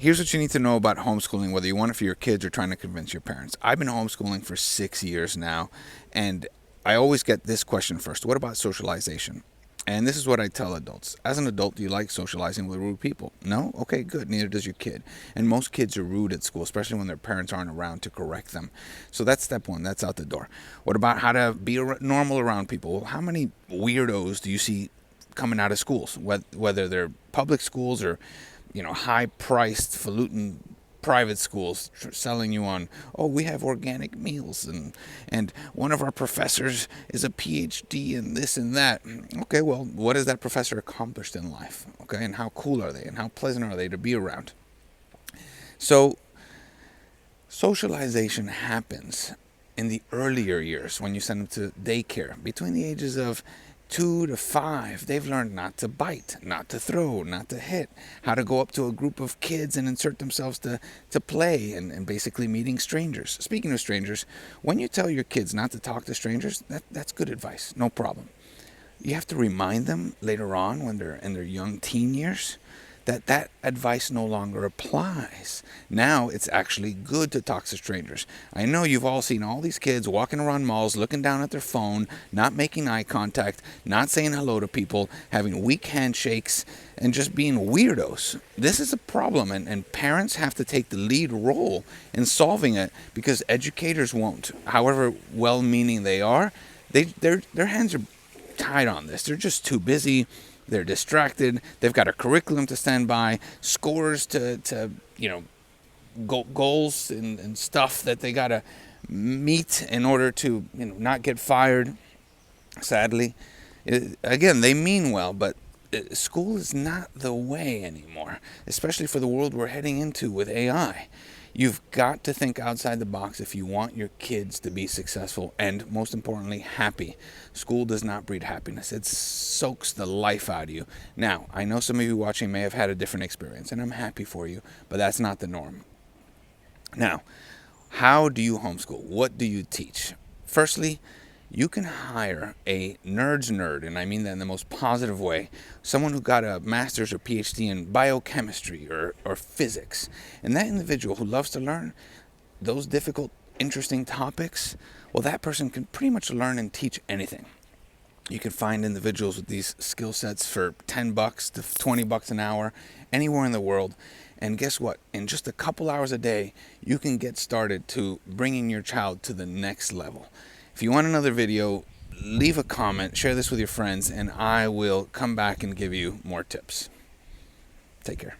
Here's what you need to know about homeschooling, whether you want it for your kids or trying to convince your parents. I've been homeschooling for 6 years now, and I always get this question first. What about socialization? And this is what I tell adults. As an adult, do you like socializing with rude people? No? Okay, good. Neither does your kid. And most kids are rude at school, especially when their parents aren't around to correct them. So that's step one. That's out the door. What about how to be normal around people? Well, how many weirdos do you see coming out of schools, whether they're public schools or high-priced, falutin private schools selling you on, oh, we have organic meals, and one of our professors is a PhD in this and that. Okay, well, what has that professor accomplished in life? Okay, and how cool are they, and how pleasant are they to be around? So socialization happens in the earlier years when you send them to daycare. Between the ages of 2 to 5, they've learned not to bite, not to throw, not to hit, how to go up to a group of kids and insert themselves to play and basically meeting strangers. Speaking of strangers, when you tell your kids not to talk to strangers, that's good advice, no problem. You have to remind them later on when they're in their young teen years that advice no longer applies. Now it's actually good to talk to strangers. I know you've all seen all these kids walking around malls, looking down at their phone, not making eye contact, not saying hello to people, having weak handshakes, and just being weirdos. This is a problem, and parents have to take the lead role in solving it because educators won't. However well-meaning they are, their hands are tied on this. They're just too busy. They're distracted. They've got a curriculum to stand by, scores to goals and stuff that they got to meet in order to not get fired. Sadly, again, they mean well, but school is not the way anymore, especially for the world we're heading into with AI. You've got to think outside the box if you want your kids to be successful and, most importantly, happy. School does not breed happiness. It soaks the life out of you. Now, I know some of you watching may have had a different experience, and I'm happy for you, but that's not the norm. Now, how do you homeschool? What do you teach? Firstly, you can hire a nerd's nerd, and I mean that in the most positive way, someone who got a master's or PhD in biochemistry or physics. And that individual who loves to learn those difficult, interesting topics, well, that person can pretty much learn and teach anything. You can find individuals with these skill sets for $10 to $20 an hour anywhere in the world. And guess what? In just a couple hours a day, you can get started to bringing your child to the next level. If you want another video, leave a comment, share this with your friends, and I will come back and give you more tips. Take care.